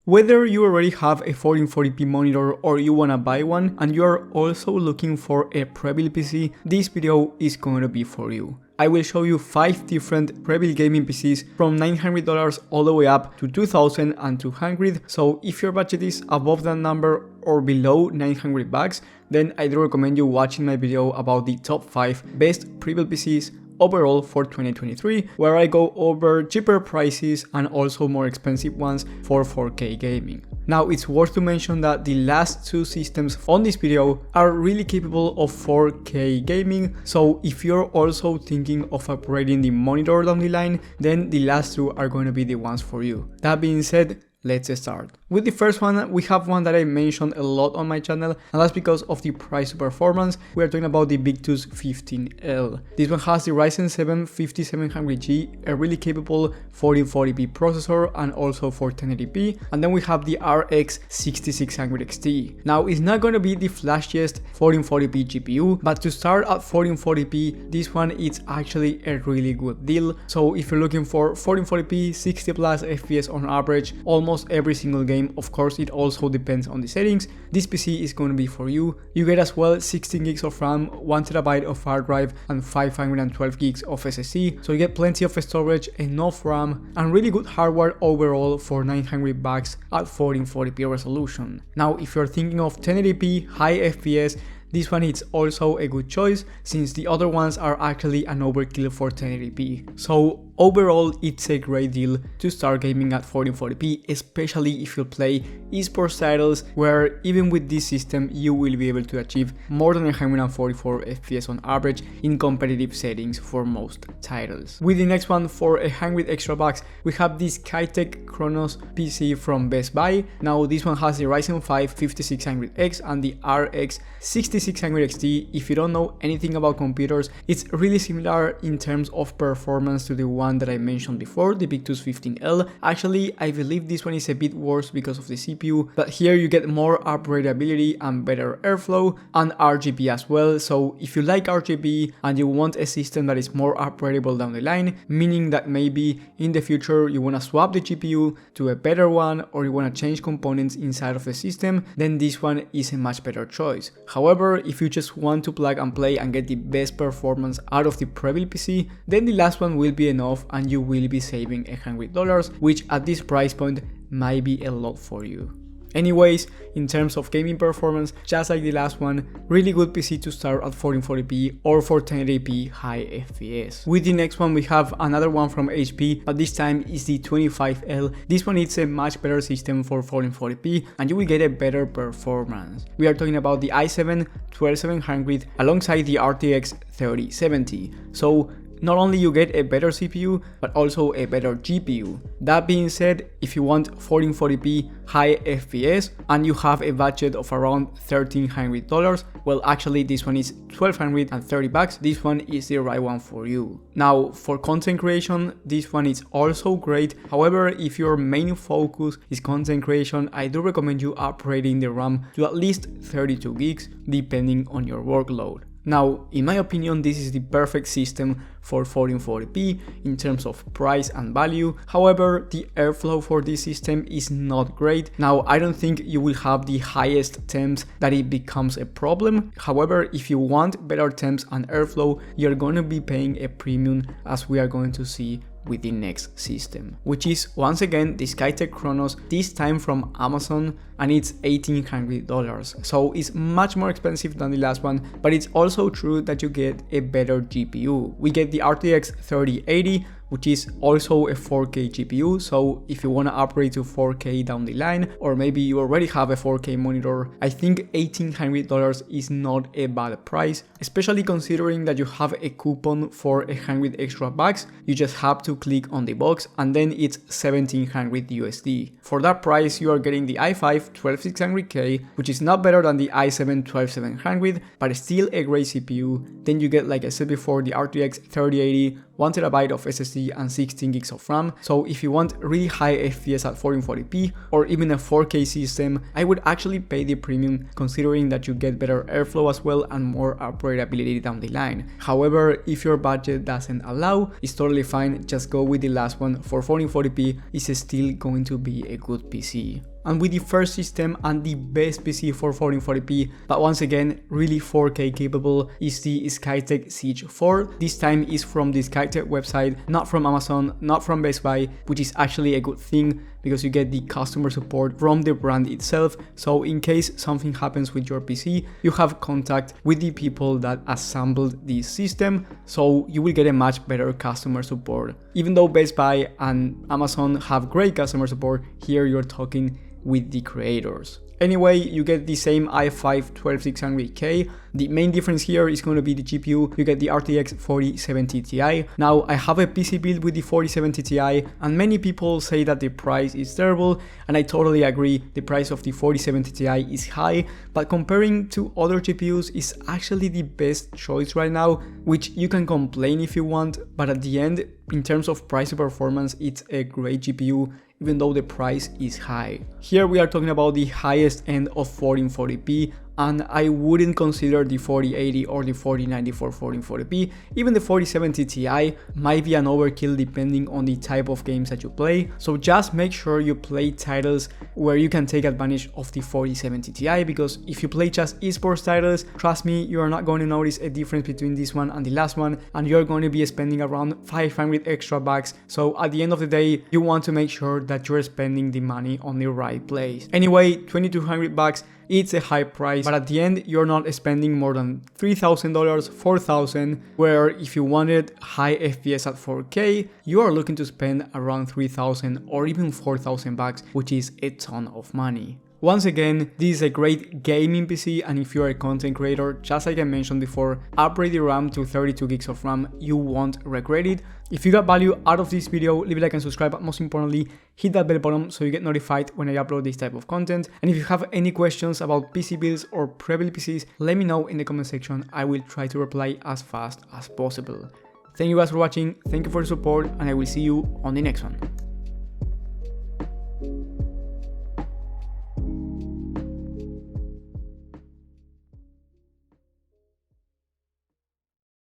Whether you already have a 1440p monitor or you wanna buy one and you are also looking for a Prebuilt PC, this video is going to be for you. I will show you 5 different Prebuilt gaming PCs from $900 all the way up to $2,200. So if your budget is above that number or below $900, then I do recommend you watching my video about the top 5 best Prebuilt PCs overall for 2023, where I go over cheaper prices and also more expensive ones for 4K gaming. Now it's worth to mention that the last 2 systems on this video are really capable of 4K gaming, so if you're also thinking of upgrading the monitor down the line, then the last 2 are going to be the ones for you. That being said, let's start. With the first one, we have one that I mentioned a lot on my channel, and that's because of the price to performance. We are talking about the Victus 15L. This one has the Ryzen 7 5700G, a really capable 1440p processor and also for 1080p, and then we have the RX 6600 XT. Now it's not going to be the flashiest 1440p GPU, but to start at 1440p, this one is actually a really good deal. So if you're looking for 1440p 60 plus FPS on average, almost every single game, of course it also depends on the settings, this PC is going to be for you. You get as well 16 gigs of RAM, 1TB of hard drive and 512 gigs of SSD, so you get plenty of storage, enough RAM and really good hardware overall for $900 at 1440p resolution. Now if you're thinking of 1080p high FPS, this one is also a good choice since the other ones are actually an overkill for 1080p. So overall, it's a great deal to start gaming at 1440p, especially if you play esports titles where even with this system you will be able to achieve more than 144 FPS on average in competitive settings for most titles. With the next one for $100 extra, we have this Kitech Chronos PC from Best Buy. Now this one has the Ryzen 5 5600X and the RX 6600 XT. If you don't know anything about computers, it's really similar in terms of performance to the one that I mentioned before, the Victus 15L. Actually, I believe this one is a bit worse because of the CPU, but here you get more upgradability and better airflow and RGB as well. So if you like RGB and you want a system that is more upgradable down the line, meaning that maybe in the future you want to swap the GPU to a better one or you want to change components inside of the system, then this one is a much better choice. However, if you just want to plug and play and get the best performance out of the Prebuilt PC, then the last one will be enough and you will be saving $100, which at this price point might be a lot for you. Anyways, in terms of gaming performance, just like the last one, really good PC to start at 1440p or for 1080p high FPS. With the next one, we have another one from HP, but this time is the 25L. This one is a much better system for 1440p and you will get a better performance. We are talking about the i7 12700 alongside the RTX 3070. So not only you get a better CPU, but also a better GPU. That being said, if you want 1440p high FPS and you have a budget of around $1,300, well actually this one is $1,230, this one is the right one for you. Now for content creation, this one is also great. However, if your main focus is content creation, I do recommend you upgrading the RAM to at least 32 gigs depending on your workload. Now, in my opinion, this is the perfect system for 1440p in terms of price and value. However, the airflow for this system is not great. Now, I don't think you will have the highest temps that it becomes a problem. However, if you want better temps and airflow, you're going to be paying a premium, as we are going to see with the next system, which is once again the Kitech Chronos, this time from Amazon, and it's $1,800. So it's much more expensive than the last one, but it's also true that you get a better GPU. We get the RTX 3080, which is also a 4K GPU, so if you want to upgrade to 4K down the line, or maybe you already have a 4K monitor, I think $1,800 is not a bad price, especially considering that you have a coupon for $100 extra. You just have to click on the box and then it's $1,700 USD. For that price, you are getting the i5 12600K, which is not better than the i7 12700, but still a great CPU. Then you get, like I said before, the RTX 3080, 1TB of SSD and 16 gigs of RAM. So if you want really high FPS at 1440p or even a 4K system, I would actually pay the premium, considering that you get better airflow as well and more upgradability down the line. However, if your budget doesn't allow, it's totally fine, just go with the last one. For 1440p, it's still going to be a good PC. and with the first system and the best PC for 1440p, but once again really 4K capable, is the Skytech Siege 4. This time is from the Skytech website, not from Amazon, not from Best Buy, which is actually a good thing because you get the customer support from the brand itself. So in case something happens with your PC, you have contact with the people that assembled this system, so you will get a much better customer support. Even though Best Buy and Amazon have great customer support, here you're talking with the creators. Anyway, you get the same i5 12600K. The main difference here is going to be the GPU. You get the RTX 4070 Ti. Now, I have a PC build with the 4070 Ti, and many people say that the price is terrible, and I totally agree. The price of the 4070 Ti is high, but comparing to other GPUs is actually the best choice right now, which you can complain if you want, but at the end, in terms of price to performance, it's a great GPU, even though the price is high. Here we are talking about the highest end of 1440p, and I wouldn't consider the 4080 or the 4090 for 1440p. Even the 4070 Ti might be an overkill depending on the type of games that you play, so just make sure you play titles where you can take advantage of the 4070 Ti, because if you play just esports titles, trust me, you are not going to notice a difference between this one and the last one, and you're going to be spending around 500 extra bucks. So at the end of the day, you want to make sure that you're spending the money on the right place. Anyway, 2200 bucks, it's a high price, but at the end you're not spending more than $3,000, $4,000, where if you wanted high FPS at 4K, you are looking to spend around 3,000 or even 4,000 bucks, which is a ton of money. Once again, this is a great gaming PC, and if you're a content creator, just like I mentioned before, upgrade the RAM to 32 gigs of RAM, you won't regret it. If you got value out of this video, leave a like and subscribe, but most importantly, hit that bell button so you get notified when I upload this type of content. And if you have any questions about PC builds or Prebuilt PCs, let me know in the comment section. I will try to reply as fast as possible. Thank you guys for watching, thank you for the support, and I will see you on the next one.